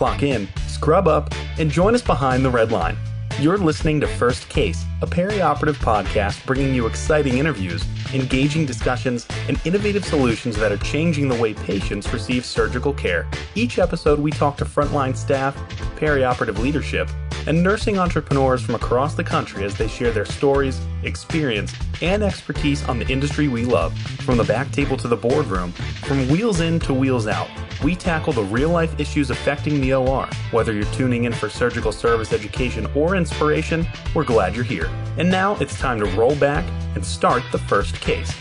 clock in, scrub up, and join us behind the red line. You're listening to First Case, a perioperative podcast bringing you exciting interviews, engaging discussions, and innovative solutions that are changing the way patients receive surgical care. Each episode, we talk to frontline staff, perioperative leadership, and nursing entrepreneurs from across the country as they share their stories, experience, and expertise on the industry we love. From the back table to the boardroom, from wheels in to wheels out, we tackle the real-life issues affecting the OR. Whether you're tuning in for surgical service education or inspiration, we're glad you're here. And now it's time to roll back and start the first case.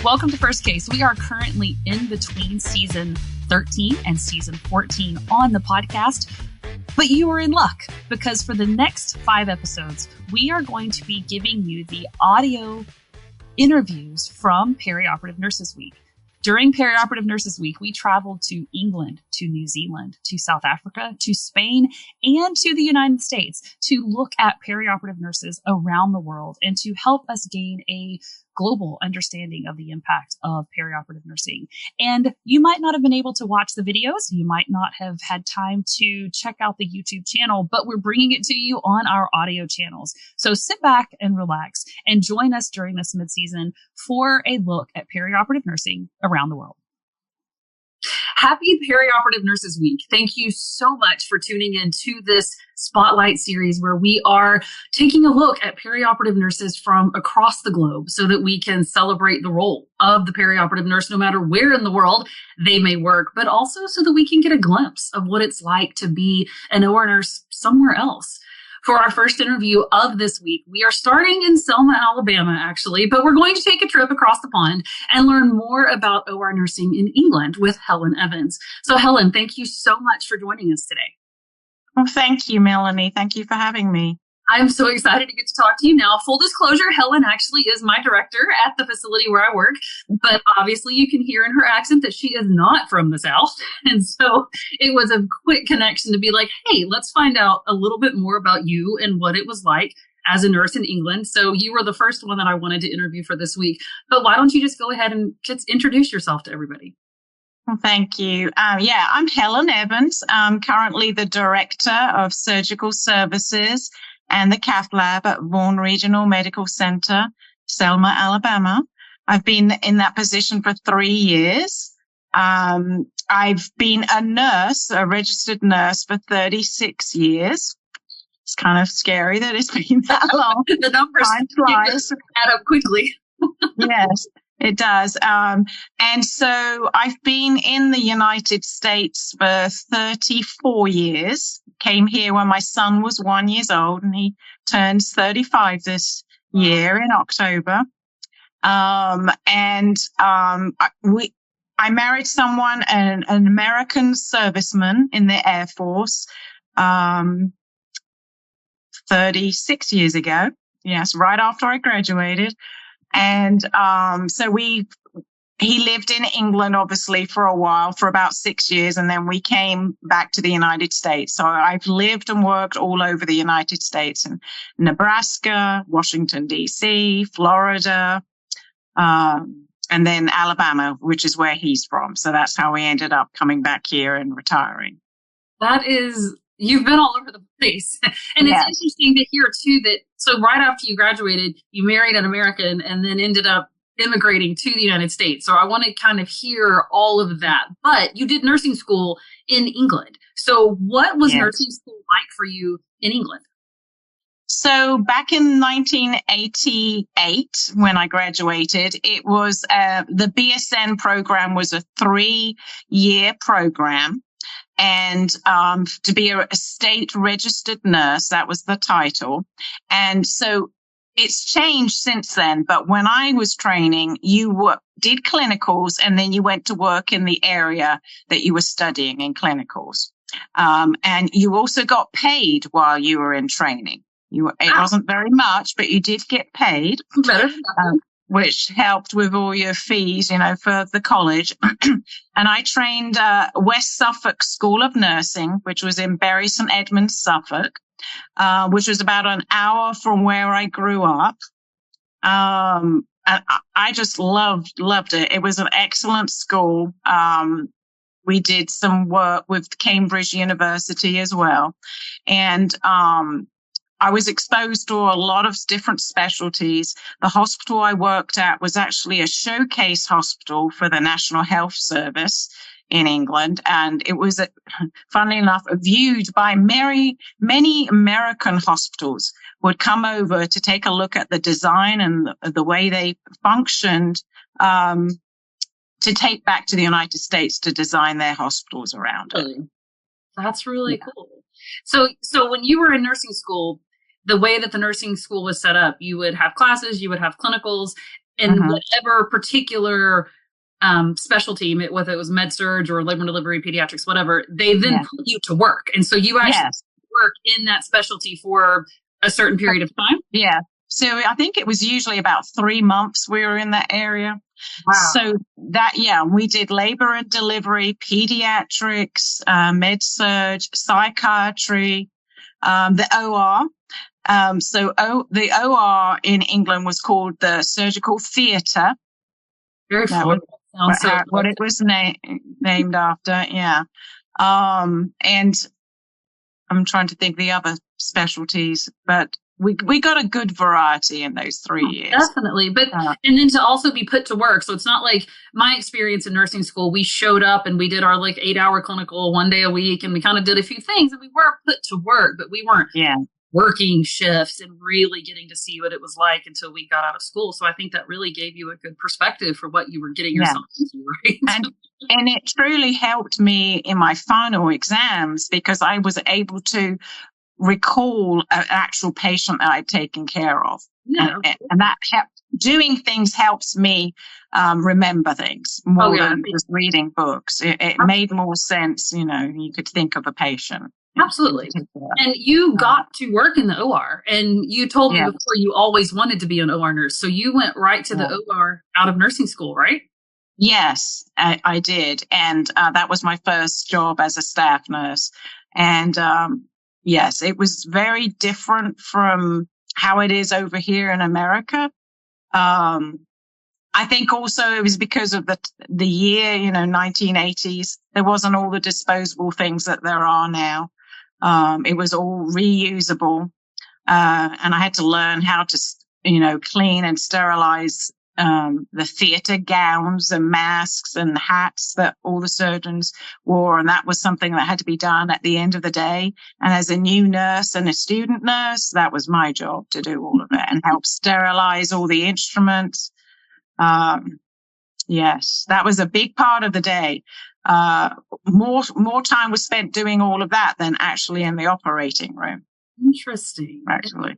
Welcome to First Case. We are currently in between season 13 and season 14 on the podcast, but you are in luck because for the next 5 episodes, we are going to be giving you the audio interviews from Perioperative Nurses Week. During Perioperative Nurses Week, we traveled to England, to New Zealand, to South Africa, to Spain, and to the United States to look at perioperative nurses around the world and to help us gain a global understanding of the impact of perioperative nursing. And you might not have been able to watch the videos. You might not have had time to check out the YouTube channel, but we're bringing it to you on our audio channels. So sit back and relax and join us during this mid-season for a look at perioperative nursing around the world. Happy Perioperative Nurses Week. Thank you so much for tuning in to this spotlight series where we are taking a look at perioperative nurses from across the globe so that we can celebrate the role of the perioperative nurse no matter where in the world they may work, but also so that we can get a glimpse of what it's like to be an OR nurse somewhere else. For our first interview of this week, we are starting in Selma, Alabama, actually, but we're going to take a trip across the pond and learn more about OR nursing in England with Helen Evans. So Helen, thank you so much for joining us today. Well, thank you, Melanie. Thank you for having me. I'm so excited to get to talk to you now. Full disclosure, Helen actually is my director at the facility where I work, but obviously you can hear in her accent that she is not from the South. And so it was a quick connection to be like, hey, let's find out a little bit more about you and what it was like as a nurse in England. So you were the first one that I wanted to interview for this week. But why don't you just go ahead and just introduce yourself to everybody? Well, thank you. I'm Helen Evans. I'm currently the Director of Surgical Services and the Cath Lab at Vaughan Regional Medical Center, Selma, Alabama. I've been in that position for 3 years. I've been a nurse, a registered nurse for 36 years. It's kind of scary that it's been that long. The numbers add up quickly. Yes, it does. And so I've been in the United States for 34 years. Came here when my son was 1 year old and he turns 35 this year in October. I married someone, an American serviceman in the Air Force, 36 years ago. Yes, right after I graduated. And he lived in England, obviously, for a while, for about 6 years, and then we came back to the United States. So I've lived and worked all over the United States, in Nebraska, Washington, D.C., Florida, and then Alabama, which is where he's from. So that's how we ended up coming back here and retiring. You've been all over the place. And It's interesting to hear, too, that so right after you graduated, you married an American and then ended up immigrating to the United States. So I want to kind of hear all of that. But you did nursing school in England. So what was nursing school like for you in England? So back in 1988, when I graduated, it was the BSN program was a 3-year program. And to be a state registered nurse, that was the title. And so it's changed since then, but when I was training, you did clinicals and then you went to work in the area that you were studying in clinicals. And you also got paid while you were in training. It wasn't very much, but you did get paid, which helped with all your fees, for the college. And I trained West Suffolk School of Nursing, which was in Bury St Edmunds, Suffolk. Which was about an hour from where I grew up. I just loved it. It was an excellent school. We did some work with Cambridge University as well. And I was exposed to a lot of different specialties. The hospital I worked at was actually a showcase hospital for the National Health Service in England. And it was, funnily enough, viewed by many American hospitals would come over to take a look at the design and the way they functioned, to take back to the United States to design their hospitals around it. That's really cool. So when you were in nursing school, the way that the nursing school was set up, you would have classes, you would have clinicals, and whatever particular specialty, whether it was med surg or labor and delivery, pediatrics, whatever, they then put you to work. And so you actually work in that specialty for a certain period of time? Yeah. So I think it was usually about 3 months we were in that area. Wow. So we did labor and delivery, pediatrics, med surg, psychiatry, the OR. The OR in England was called the surgical theatre. Very cool. What it was named after. Yeah. And I'm trying to think the other specialties, but we got a good variety in those 3 years. Definitely. But, and then to also be put to work. So it's not like my experience in nursing school, we showed up and we did our 8-hour clinical 1 day a week and we kind of did a few things and we were put to work, but we weren't working shifts and really getting to see what it was like until we got out of school. So I think that really gave you a good perspective for what you were getting yourself into, right? And it truly helped me in my final exams because I was able to recall an actual patient that I'd taken care of. Yeah. And that doing things helps me remember things more than just reading books. It made more sense, you could think of a patient. Absolutely. And you got to work in the OR, and you told me before you always wanted to be an OR nurse. So you went right to the OR out of nursing school, right? Yes, I did. And that was my first job as a staff nurse. And yes, it was very different from how it is over here in America. I think also it was because of the year, 1980s. There wasn't all the disposable things that there are now. It was all reusable. And I had to learn how to, clean and sterilize the theater gowns and masks and hats that all the surgeons wore. And that was something that had to be done at the end of the day. And as a new nurse and a student nurse, that was my job to do all of it and help sterilize all the instruments. Yes, that was a big part of the day. More time was spent doing all of that than actually in the operating room. Interesting. Actually.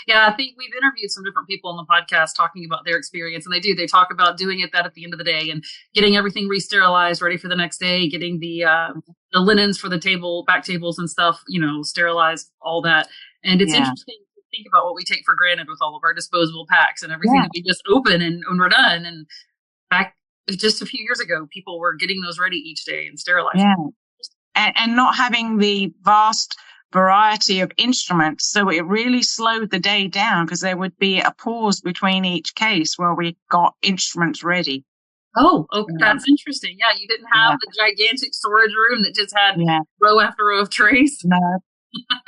Yeah, I think we've interviewed some different people on the podcast talking about their experience, and they talk about doing it that at the end of the day and getting everything re-sterilized, ready for the next day, getting the linens for the back tables and stuff, sterilized, all that. And it's interesting to think about what we take for granted with all of our disposable packs and everything that we just open and we're done. And back just a few years ago, people were getting those ready each day and sterilizing. Yeah. And not having the vast variety of instruments. So it really slowed the day down because there would be a pause between each case where we got instruments ready. Oh, that's interesting. Yeah, you didn't have the gigantic storage room that just had row after row of trays. No.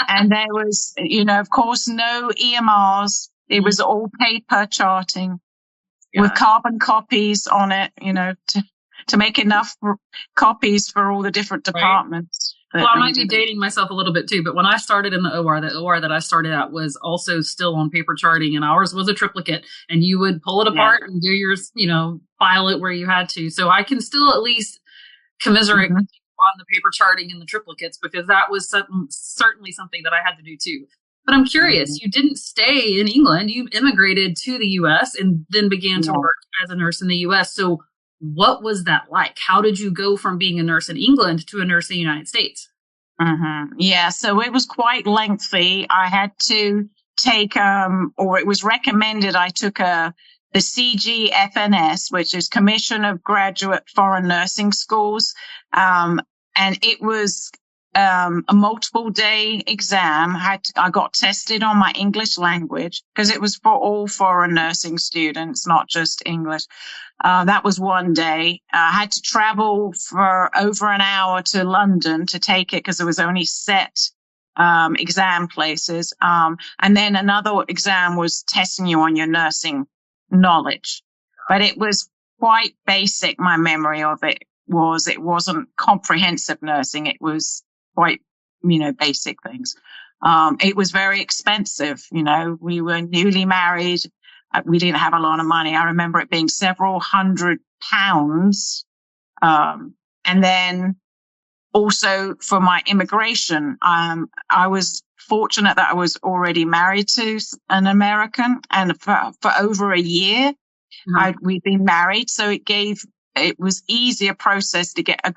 And there was, of course, no EMRs. It was all paper charting with carbon copies on it, to make enough copies for all the different departments. Well, I might be dating myself a little bit too, but when I started in the OR that I started at was also still on paper charting, and ours was a triplicate, and you would pull it apart and do yours, file it where you had to. So I can still at least commiserate with you on the paper charting and the triplicates, because that was certainly something that I had to do too. But I'm curious, you didn't stay in England, you immigrated to the U.S. and then began to work as a nurse in the U.S. So what was that like? How did you go from being a nurse in England to a nurse in the United States? Yeah, so it was quite lengthy. I had to take, or it was recommended I took the CGFNS, which is Commission of Graduate Foreign Nursing Schools. And it was a multiple day exam. I got tested on my English language because it was for all foreign nursing students, not just English. That was one day. I had to travel for over an hour to London to take it because there was only set exam places. And then another exam was testing you on your nursing knowledge. But it was quite basic. My memory of it wasn't comprehensive nursing. It was quite, basic things. It was very expensive. We were newly married. We didn't have a lot of money. I remember it being several £100. And then also for my immigration, I was fortunate that I was already married to an American, and for over a year, we'd been married. So it was easier process to get a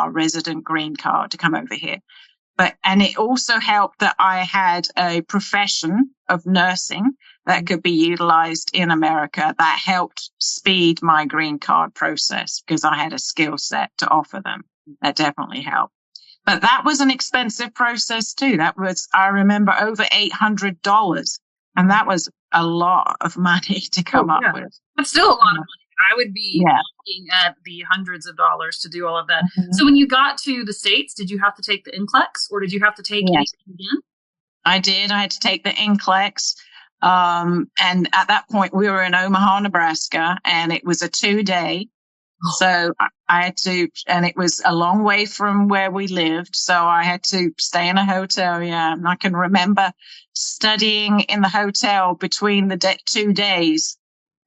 resident green card to come over here. And it also helped that I had a profession of nursing that could be utilized in America. That helped speed my green card process because I had a skill set to offer them. That definitely helped. But that was an expensive process too. I remember over $800. And that was a lot of money to come up with. But still a lot of money. I would be looking at the hundreds of dollars to do all of that. Mm-hmm. So when you got to the States, did you have to take the NCLEX or did you have to take anything again? I did. I had to take the NCLEX. And at that point, we were in Omaha, Nebraska, and it was a 2-day. So I had to, and it was a long way from where we lived. So I had to stay in a hotel. Yeah. And I can remember studying in the hotel between the 2 days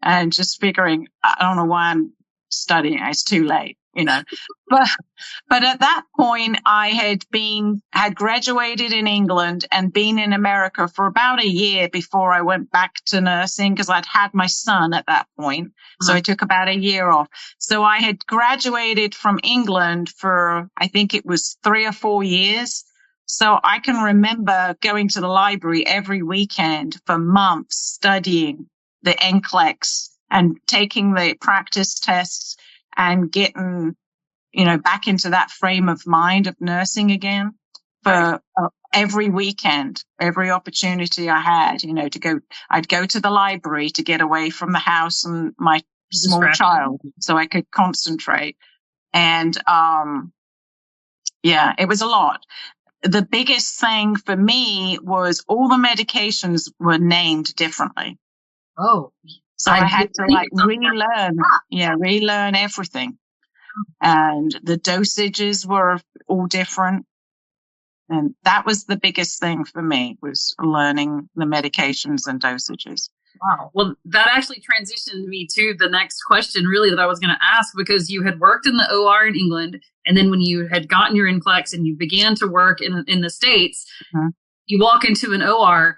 and just figuring, I don't know why I'm studying. It's too late, but at that point I had graduated in England and been in America for about a year before I went back to nursing because I'd had my son at that point. So I took about a year off. So I had graduated from England for, I think it was 3 or 4 years. So I can remember going to the library every weekend for months studying the NCLEX and taking the practice tests and getting, back into that frame of mind of nursing again for every weekend, every opportunity I had, to go. I'd go to the library to get away from the house and my small child so I could concentrate. And, it was a lot. The biggest thing for me was all the medications were named differently. Oh, so I had to relearn everything. And the dosages were all different. And that was the biggest thing for me, was learning the medications and dosages. Wow. Well, that actually transitioned me to the next question, really, that I was going to ask, because you had worked in the OR in England. And then when you had gotten your NCLEX and you began to work in the States, you walk into an OR.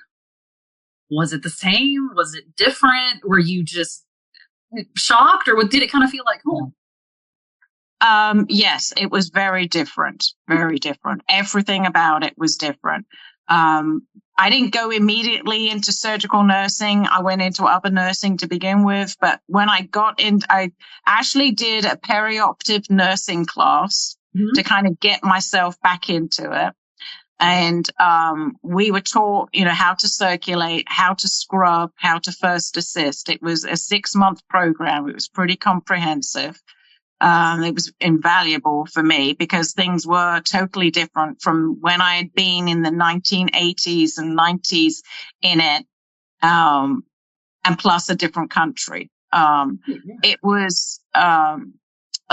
Was it the same? Was it different? Were you just shocked, or did it kind of feel like home? Yes, it was very different. Very different. Everything about it was different. I didn't go immediately into surgical nursing. I went into other nursing to begin with. But when I got in, I actually did a perioperative nursing class to kind of get myself back into it. And we were taught, how to circulate, how to scrub, how to first assist. It was a 6-month program. It was pretty comprehensive. It was invaluable for me because things were totally different from when I had been in the 1980s and 90s in it, and plus a different country. It was a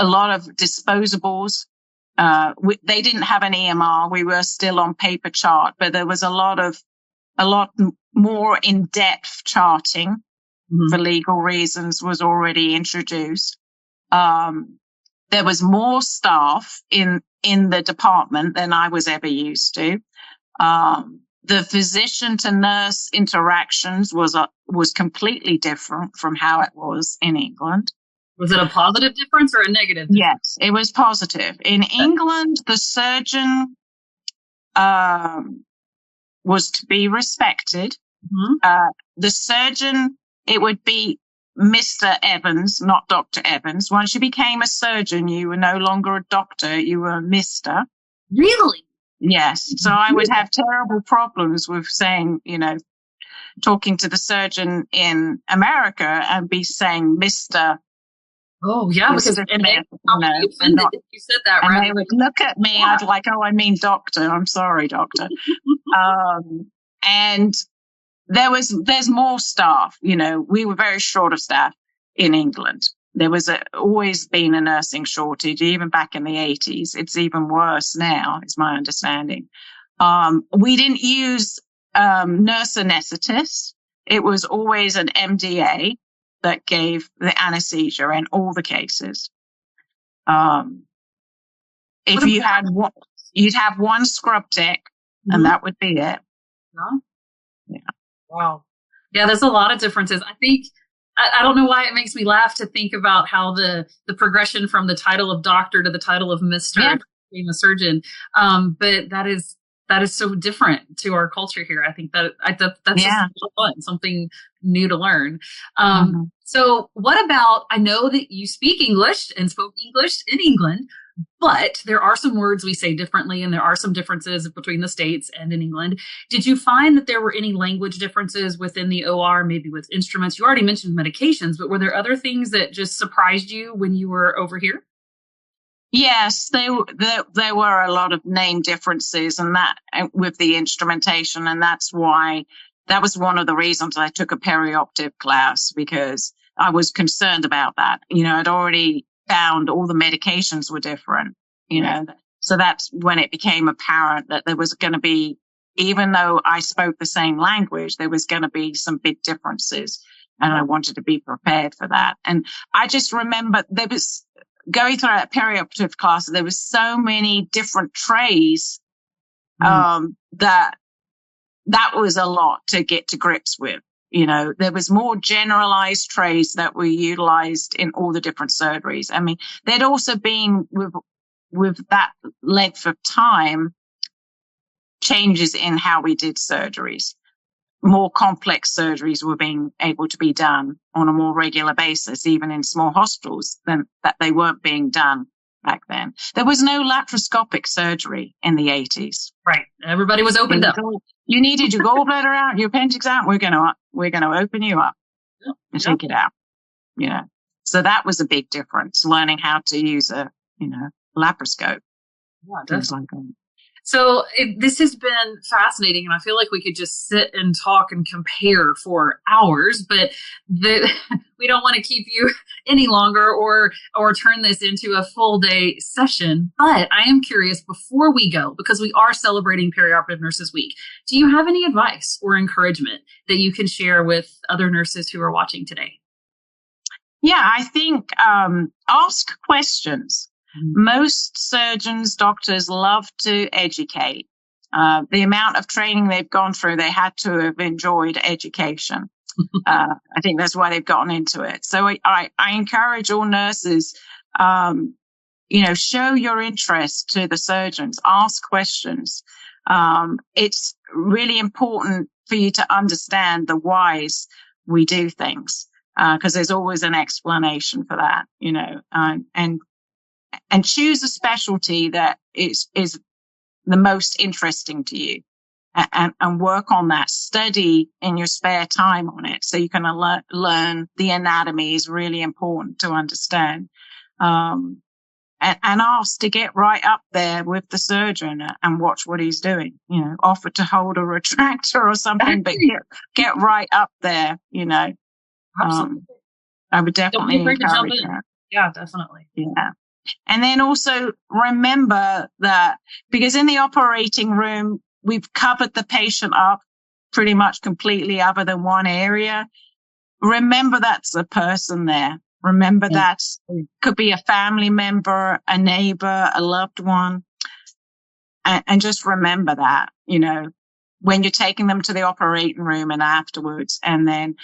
lot of disposables. They didn't have an EMR. We were still on paper chart, but there was a lot more in-depth charting for legal reasons was already introduced. There was more staff in the department than I was ever used to. The physician to nurse interactions was completely different from how it was in England. Was it a positive difference or a negative difference? Yes, it was positive. In England, the surgeon was to be respected. The surgeon, it would be Mr. Evans, not Dr. Evans. Once you became a surgeon, you were no longer a doctor, you were a Mr. Really? Yes. So I would have terrible problems with saying, talking to the surgeon in America and be saying Mr. Oh, yeah, because Smith, and they probably be offended if you said that, and right? they would look at me. I'd like, oh, I mean doctor. I'm sorry, doctor. And there's more staff. We were very short of staff in England. There was always been a nursing shortage, even back in the 80s. It's even worse now, is my understanding. We didn't use nurse anesthetists. It was always an MDA that gave the anesthesia in all the cases. If you had one, you'd have one scrub tech, and that would be it. Yeah. Wow. Yeah, there's a lot of differences. I think, I don't know why it makes me laugh to think about how the progression from the title of doctor to the title of Mr. being a surgeon. But that is so different to our culture here. I think that's just fun, something new to learn. So what about, I know that you speak English and spoke English in England, but there are some words we say differently, and there are some differences between the States and in England. Did you find that there were any language differences within the OR, maybe with instruments? You already mentioned medications, but were there other things that just surprised you when you were over here? Yes, there were a lot of name differences, and that with the instrumentation, and that was one of the reasons I took a perioperative class, because I was concerned about that. I'd already found all the medications were different, so that's when it became apparent that there was going to be, even though I spoke the same language, there was going to be some big differences, and I wanted to be prepared for that. And I just remember there was, going through that perioperative class, there was so many different trays, that was a lot to get to grips with. There was more generalized trays that were utilized in all the different surgeries. I mean, there'd also been with that length of time, changes in how we did surgeries. More complex surgeries were being able to be done on a more regular basis, even in small hospitals, than that they weren't being done back then. There was no laparoscopic surgery in the 80s. Right. Everybody was opened up. You needed your gallbladder out, your appendix out. We're going to open you up and take it out. So that was a big difference, learning how to use a, laparoscope. Yeah, definitely. So this has been fascinating, and I feel like we could just sit and talk and compare for hours, but we don't want to keep you any longer or turn this into a full day session. But I am curious, before we go, because we are celebrating Perioperative Nurses Week, do you have any advice or encouragement that you can share with other nurses who are watching today? Yeah, I think ask questions. Most surgeons, doctors love to educate. The amount of training they've gone through, they had to have enjoyed education. I think that's why they've gotten into it. So I encourage all nurses, show your interest to the surgeons, ask questions. It's really important for you to understand the whys we do things, because there's always an explanation for that, and choose a specialty that is the most interesting to you, and work on that. Study in your spare time on it so you can learn the anatomy is really important to understand. And ask to get right up there with the surgeon and watch what he's doing. Offer to hold a retractor or something, but get right up there. Absolutely. I would definitely encourage that. Yeah, definitely. Yeah. And then also remember that, because in the operating room, we've covered the patient up pretty much completely other than one area. Remember that's a person there. Remember that could be a family member, a neighbor, a loved one. And just remember that, when you're taking them to the operating room and afterwards, and then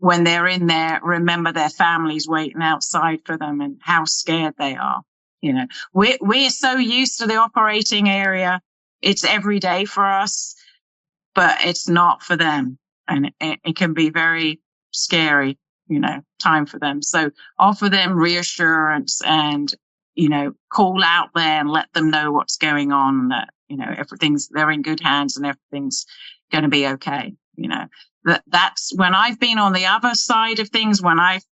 when they're in there, remember their families waiting outside for them and how scared they are. We're so used to the operating area. It's every day for us, but it's not for them. And it can be very scary, time for them. So offer them reassurance and, call out there and let them know what's going on, that, they're in good hands and everything's going to be okay. That's when I've been on the other side of things, when I've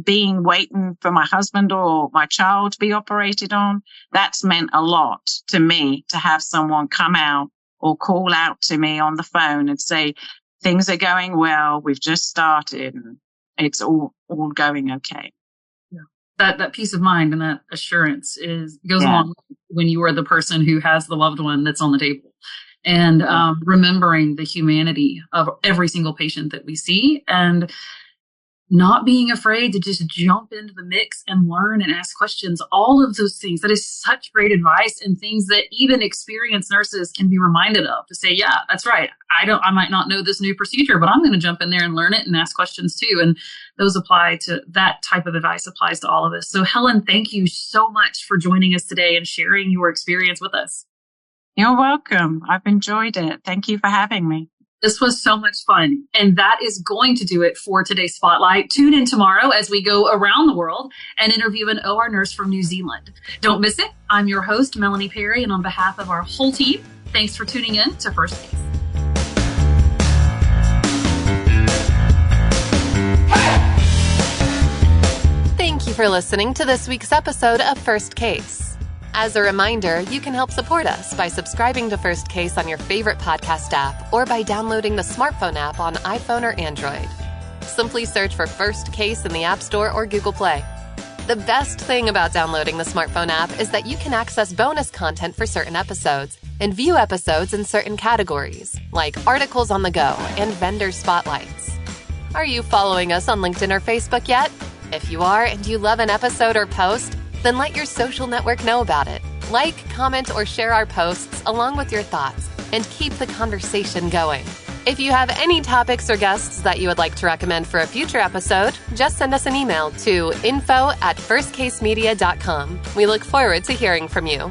been waiting for my husband or my child to be operated on, that's meant a lot to me to have someone come out or call out to me on the phone and say, things are going well, we've just started, and it's all going okay. That peace of mind and that assurance goes along when you are the person who has the loved one that's on the table. And remembering the humanity of every single patient that we see, and not being afraid to just jump into the mix and learn and ask questions, all of those things. That is such great advice, and things that even experienced nurses can be reminded of, to say, yeah, that's right. I might not know this new procedure, but I'm going to jump in there and learn it and ask questions too. And those apply to that type of advice applies to all of us. So Helen, thank you so much for joining us today and sharing your experience with us. You're welcome. I've enjoyed it. Thank you for having me. This was so much fun. And that is going to do it for today's Spotlight. Tune in tomorrow as we go around the world and interview an OR nurse from New Zealand. Don't miss it. I'm your host, Melanie Perry, and on behalf of our whole team, thanks for tuning in to First Case. Thank you for listening to this week's episode of First Case. As a reminder, you can help support us by subscribing to First Case on your favorite podcast app or by downloading the smartphone app on iPhone or Android. Simply search for First Case in the App Store or Google Play. The best thing about downloading the smartphone app is that you can access bonus content for certain episodes and view episodes in certain categories, like articles on the go and vendor spotlights. Are you following us on LinkedIn or Facebook yet? If you are and you love an episode or post, then let your social network know about it. Like, comment, or share our posts along with your thoughts, and keep the conversation going. If you have any topics or guests that you would like to recommend for a future episode, just send us an email to info@firstcasemedia.com. We look forward to hearing from you.